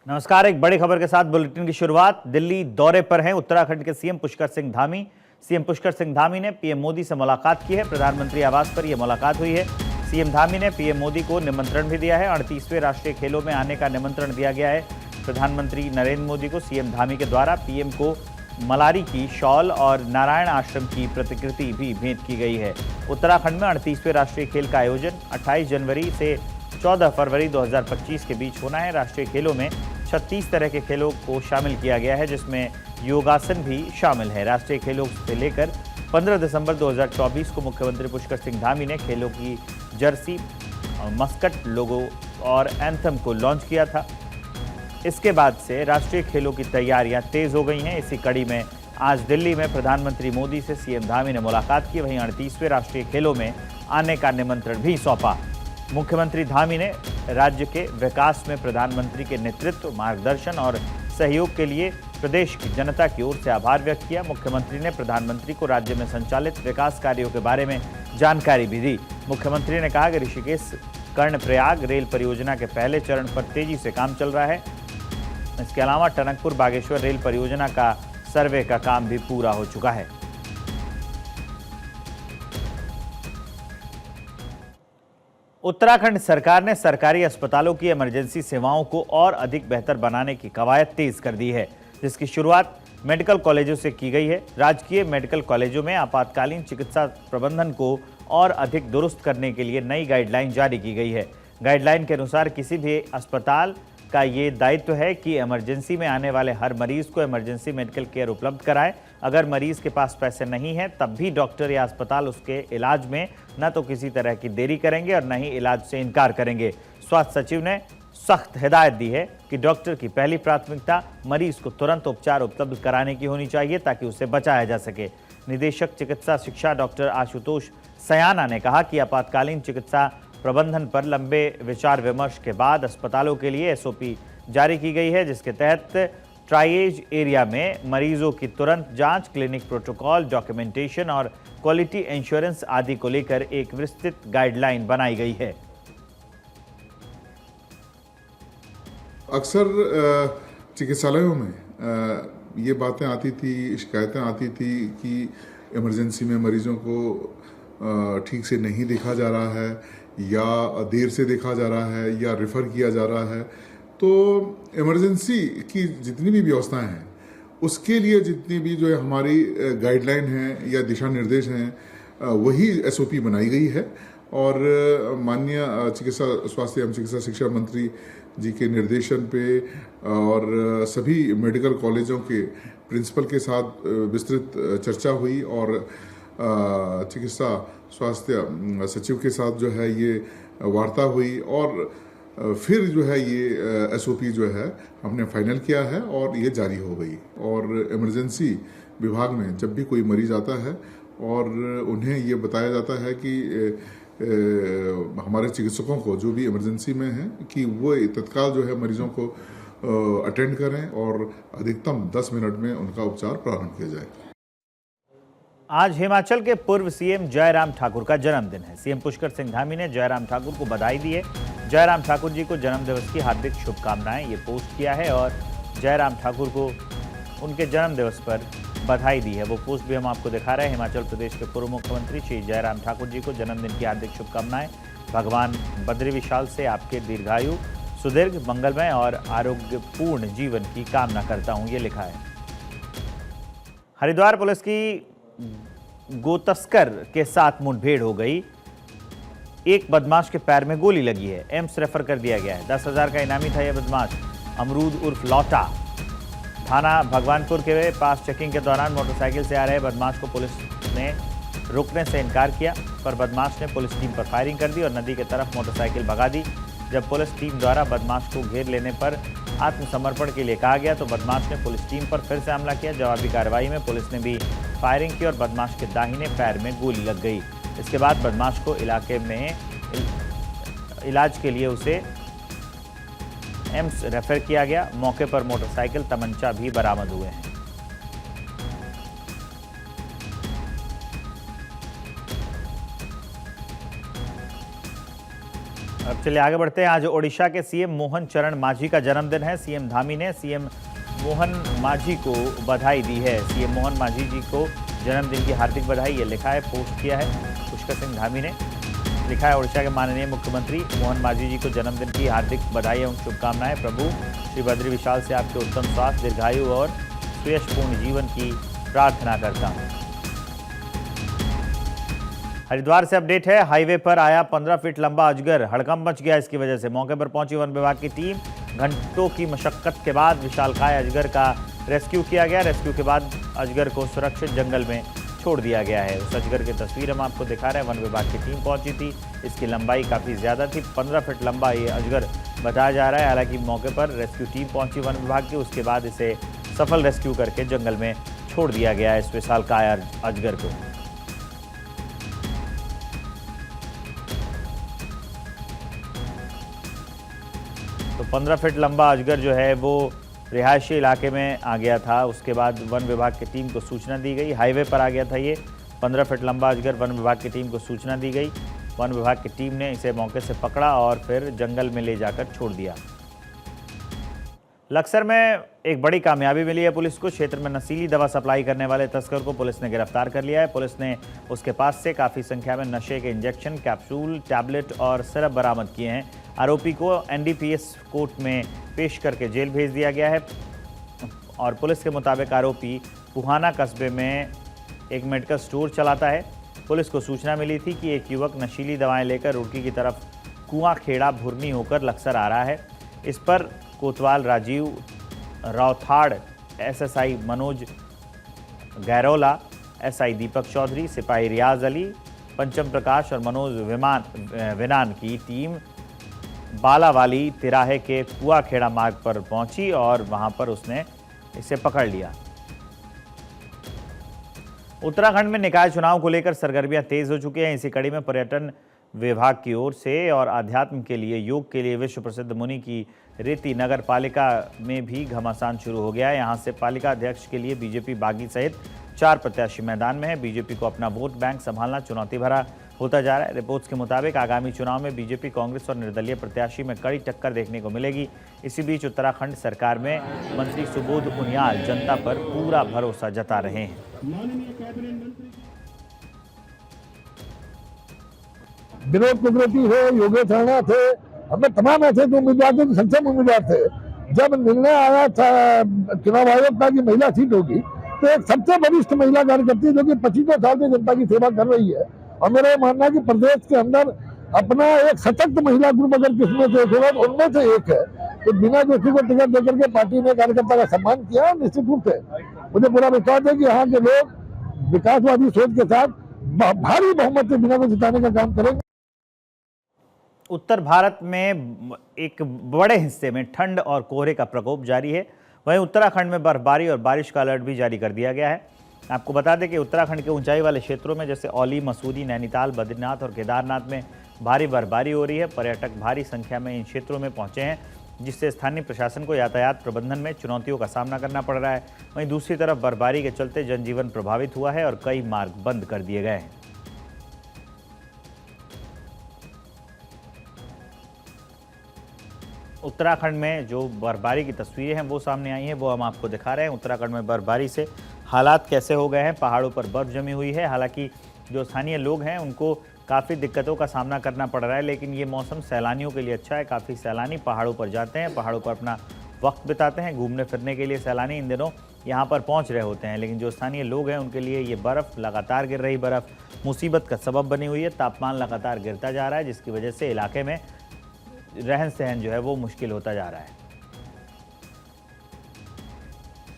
नमस्कार। एक बड़ी खबर के साथ बुलेटिन की शुरुआत। दिल्ली दौरे पर हैं उत्तराखंड के सीएम पुष्कर सिंह धामी। सीएम पुष्कर सिंह धामी ने पीएम मोदी से मुलाकात की है। प्रधानमंत्री आवास पर यह मुलाकात हुई है। सीएम धामी ने पीएम मोदी को निमंत्रण भी दिया है। 38वें राष्ट्रीय खेलों में आने का निमंत्रण दिया गया है। प्रधानमंत्री नरेंद्र मोदी को सीएम धामी के द्वारा पीएम को मलारी की शॉल और नारायण आश्रम की प्रतिकृति भी भेंट की गई है। उत्तराखंड में 38वें राष्ट्रीय खेल का आयोजन 28 जनवरी से 14 फरवरी 2025 के बीच होना है। राष्ट्रीय खेलों में 36 तरह के खेलों को शामिल किया गया है, जिसमें योगासन भी शामिल है। राष्ट्रीय खेलों से लेकर 15 दिसंबर 2024 को मुख्यमंत्री पुष्कर सिंह धामी ने खेलों की जर्सी, मस्कट, लोगो और एंथम को लॉन्च किया था। इसके बाद से राष्ट्रीय खेलों की तैयारियां तेज हो गई हैं। इसी कड़ी में आज दिल्ली में प्रधानमंत्री मोदी से सीएम धामी ने मुलाकात की। वहीं 38वें राष्ट्रीय खेलों में आने का निमंत्रण भी सौंपा। मुख्यमंत्री धामी ने राज्य के विकास में प्रधानमंत्री के नेतृत्व, मार्गदर्शन और सहयोग के लिए प्रदेश की जनता की ओर से आभार व्यक्त किया। मुख्यमंत्री ने प्रधानमंत्री को राज्य में संचालित विकास कार्यों के बारे में जानकारी भी दी। मुख्यमंत्री ने कहा कि ऋषिकेश कर्णप्रयाग रेल परियोजना के पहले चरण पर तेजी से काम चल रहा है। इसके अलावा टनकपुर बागेश्वर रेल परियोजना का सर्वे का काम भी पूरा हो चुका है। उत्तराखंड सरकार ने सरकारी अस्पतालों की इमरजेंसी सेवाओं को और अधिक बेहतर बनाने की कवायद तेज कर दी है, जिसकी शुरुआत मेडिकल कॉलेजों से की गई है। राजकीय मेडिकल कॉलेजों में आपातकालीन चिकित्सा प्रबंधन को और अधिक दुरुस्त करने के लिए नई गाइडलाइन जारी की गई है। गाइडलाइन के अनुसार किसी भी अस्पताल का ये दायित्व है कि इमरजेंसी में आने वाले हर मरीज को इमरजेंसी मेडिकल केयर उपलब्ध कराए। अगर मरीज के पास पैसे नहीं हैं, तब भी डॉक्टर या अस्पताल उसके इलाज में न तो किसी तरह की देरी करेंगे और न ही इलाज से इनकार करेंगे। स्वास्थ्य सचिव ने सख्त हिदायत दी है कि डॉक्टर की पहली प्राथमिकता मरीज को तुरंत उपचार उपलब्ध कराने की होनी चाहिए, ताकि उसे बचाया जा सके। निदेशक चिकित्सा शिक्षा डॉक्टर आशुतोष सयाना ने कहा कि आपातकालीन चिकित्सा प्रबंधन पर लंबे विचार विमर्श के बाद अस्पतालों के लिए एसओपी जारी की गई है, जिसके तहत ट्राइएज एरिया में मरीजों की तुरंत जांच, क्लिनिक प्रोटोकॉल, डॉक्यूमेंटेशन और क्वालिटी इंश्योरेंस आदि को लेकर एक विस्तृत गाइडलाइन बनाई गई है। अक्सर चिकित्सालयों में ये बातें आती थी, शिकायतें आती थी कि इमरजेंसी में मरीजों को ठीक से नहीं देखा जा रहा है या देर से देखा जा रहा है या रेफ़र किया जा रहा है। तो इमरजेंसी की जितनी भी व्यवस्थाएं हैं, उसके लिए जितनी भी जो है हमारी गाइडलाइन है या दिशा निर्देश हैं, वही एसओपी बनाई गई है। और माननीय स्वास्थ्य एवं चिकित्सा शिक्षा मंत्री जी के निर्देशन पे और सभी मेडिकल कॉलेजों के प्रिंसिपल के साथ विस्तृत चर्चा हुई और चिकित्सा स्वास्थ्य सचिव के साथ जो है ये वार्ता हुई और फिर जो है ये एसओपी जो है हमने फाइनल किया है और ये जारी हो गई। और इमरजेंसी विभाग में जब भी कोई मरीज आता है और उन्हें ये बताया जाता है कि हमारे चिकित्सकों को जो भी इमरजेंसी में हैं कि वो तत्काल जो है मरीजों को अटेंड करें और अधिकतम 10 मिनट में उनका उपचार प्रारंभ किया जाए। आज हिमाचल के पूर्व सीएम जयराम ठाकुर का जन्मदिन है। सीएम पुष्कर सिंह धामी ने जयराम ठाकुर को बधाई दी है। जयराम ठाकुर जी को जन्मदिवस की हार्दिक शुभकामनाएं ये पोस्ट किया है और जयराम ठाकुर को उनके जन्मदिवस पर बधाई दी है। वो पोस्ट भी हम आपको दिखा रहे हैं। हिमाचल प्रदेश के पूर्व मुख्यमंत्री श्री जयराम ठाकुर जी को जन्मदिन की हार्दिक शुभकामनाएं। भगवान बद्री विशाल से आपके दीर्घायु, सुदीर्घ, मंगलमय और आरोग्यपूर्ण जीवन की कामना करता हूं, ये लिखा है। हरिद्वार पुलिस की गोतस्कर के साथ मुठभेड़ हो गई। एक बदमाश के पैर में गोली लगी है। एम्स रेफर कर दिया गया है। 10,000 का इनामी था यह बदमाश। अमरूद उर्फ लौटा थाना भगवानपुर के पास चेकिंग के दौरान मोटरसाइकिल से आ रहे बदमाश को पुलिस ने रुकने से इनकार किया, पर बदमाश ने पुलिस टीम पर फायरिंग कर दी और नदी की तरफ मोटरसाइकिल भगा दी। जब पुलिस टीम द्वारा बदमाश को घेर लेने पर आत्मसमर्पण के लिए कहा गया तो बदमाश ने पुलिस टीम पर फिर से हमला किया। जवाबी कार्रवाई में पुलिस ने भी फायरिंग की और बदमाश के दाहिने पैर में गोली लग गई। इसके बाद बदमाश को इलाके में इलाज के लिए उसे एम्स रेफर किया गया। मौके पर मोटरसाइकिल, तमंचा भी बरामद हुए हैं। अब चलिए आगे बढ़ते हैं। आज ओडिशा के सीएम मोहन चरण मांझी का जन्मदिन है। सीएम धामी ने सीएम मोहन मांझी को बधाई दी है। सीएम मोहन मांझी जी को जन्मदिन की हार्दिक बधाई, ये लिखा है, पोस्ट किया है पुष्कर सिंह धामी ने। लिखा है, ओडिशा के माननीय मुख्यमंत्री मोहन मांझी जी को जन्मदिन की हार्दिक बधाई एवं शुभकामनाएं। प्रभु श्री बद्री विशाल से आपके उत्तम स्वास्थ्य, दीर्घायु और सुयशपूर्ण जीवन की प्रार्थना करता हूं। हरिद्वार से अपडेट है। हाईवे पर आया 15 फीट लंबा अजगर, हड़कंप मच गया इसकी वजह से। मौके पर पहुंची वन विभाग की टीम। घंटों की मशक्कत के बाद विशालकाय अजगर का रेस्क्यू किया गया। रेस्क्यू के बाद अजगर को सुरक्षित जंगल में छोड़ दिया गया है। उस अजगर की तस्वीर हम आपको दिखा रहे हैं। वन विभाग की टीम पहुंची थी। इसकी लंबाई काफ़ी ज़्यादा थी, 15 फीट लंबा ये अजगर बताया जा रहा है। हालांकि मौके पर रेस्क्यू टीम पहुंची वन विभाग की, उसके बाद इसे सफल रेस्क्यू करके जंगल में छोड़ दिया गया है इस विशालकाय अजगर को। तो 15 फीट लंबा अजगर जो है वो रिहायशी इलाके में आ गया था। उसके बाद वन विभाग की टीम को सूचना दी गई। हाईवे पर आ गया था ये 15 फीट लंबा अजगर। वन विभाग की टीम को सूचना दी गई। वन विभाग की टीम ने इसे मौके से पकड़ा और फिर जंगल में ले जाकर छोड़ दिया। लक्सर में एक बड़ी कामयाबी मिली है पुलिस को। क्षेत्र में नशीली दवा सप्लाई करने वाले तस्कर को पुलिस ने गिरफ्तार कर लिया है। पुलिस ने उसके पास से काफ़ी संख्या में नशे के इंजेक्शन, कैप्सूल, टैबलेट और सिरप बरामद किए हैं। आरोपी को एनडीपीएस कोर्ट में पेश करके जेल भेज दिया गया है। और पुलिस के मुताबिक आरोपी पुहाना कस्बे में एक मेडिकल स्टोर चलाता है। पुलिस को सूचना मिली थी कि एक युवक नशीली दवाएं लेकर रुड़की की तरफ कुआं खेड़ा भुरनी होकर लक्सर आ रहा है। इस पर कोतवाल राजीव राउथाड़, एसएसआई मनोज गैरोला, एसआई दीपक चौधरी, सिपाही रियाज अली, पंचम प्रकाश और मनोज विनान की टीम बालावाली तिराहे के कुआ खेड़ा मार्ग पर पहुंची और वहां पर उसने इसे पकड़ लिया। उत्तराखंड में निकाय चुनाव को लेकर सरगर्मियां तेज हो चुकी हैं। इसी कड़ी में पर्यटन विभाग की ओर से और आध्यात्म के लिए, योग के लिए विश्व प्रसिद्ध मुनि की रीति नगर पालिका में भी घमासान शुरू हो गया है। यहां से पालिका अध्यक्ष के लिए बीजेपी बागी सहित 4 प्रत्याशी मैदान में है। बीजेपी को अपना वोट बैंक संभालना चुनौती भरा होता जा रहा है। रिपोर्ट्स के मुताबिक आगामी चुनाव में बीजेपी, कांग्रेस और निर्दलीय प्रत्याशी में कड़ी टक्कर देखने को मिलेगी। इसी बीच उत्तराखंड सरकार में मंत्री सुबोध उनियाल जनता पर पूरा भरोसा जता रहे हैं। विनोद कुकरेती हो, योगेश राणा थे, हमें तमाम ऐसे जो उम्मीदवार थे, सक्षम उम्मीदवार थे। जब निर्णय आया था चुनाव आयोग का कि महिला सीट होगी, तो एक सबसे वरिष्ठ महिला कार्यकर्ती जो कि 25 साल से जनता की सेवा कर रही है, और मेरा ये मानना है कि प्रदेश के अंदर अपना एक सशक्त महिला ग्रुप अगर किसमें से एक होगा तो उनमें से एक है। तो बिना दोषी को टिकट देकर के पार्टी ने कार्यकर्ता का सम्मान किया। निश्चित रूप से मुझे पूरा विश्वास है कि यहाँ के लोग विकासवादी सोच के साथ भारी बहुमत से बिना को जिताने का काम करेंगे। उत्तर भारत में एक बड़े हिस्से में ठंड और कोहरे का प्रकोप जारी है। वहीं उत्तराखंड में बर्फबारी और बारिश का अलर्ट भी जारी कर दिया गया है। आपको बता दें कि उत्तराखंड के ऊंचाई वाले क्षेत्रों में जैसे औली, मसूरी, नैनीताल, बद्रीनाथ और केदारनाथ में भारी बर्फबारी हो रही है। पर्यटक भारी संख्या में इन क्षेत्रों में पहुंचे हैं, जिससे स्थानीय प्रशासन को यातायात प्रबंधन में चुनौतियों का सामना करना पड़ रहा है। वहीं दूसरी तरफ बर्फबारी के चलते जनजीवन प्रभावित हुआ है और कई मार्ग बंद कर दिए गए हैं। उत्तराखंड में जो बर्फबारी की तस्वीरें हैं वो सामने आई हैं, वो हम आपको दिखा रहे हैं। उत्तराखंड में बर्फबारी से हालात कैसे हो गए हैं। पहाड़ों पर बर्फ जमी हुई है। हालांकि जो स्थानीय लोग हैं उनको काफ़ी दिक्कतों का सामना करना पड़ रहा है, लेकिन ये मौसम सैलानियों के लिए अच्छा है। काफ़ी सैलानी पहाड़ों पर जाते हैं, पहाड़ों पर अपना वक्त बिताते हैं। घूमने फिरने के लिए सैलानी इन दिनों यहाँ पर पहुँच रहे होते हैं, लेकिन जो स्थानीय लोग हैं उनके लिए ये बर्फ़, लगातार गिर रही बर्फ़ मुसीबत का सबब बनी हुई है। तापमान लगातार गिरता जा रहा है, जिसकी वजह से इलाके में रहन सहन जो है वो मुश्किल होता जा रहा है।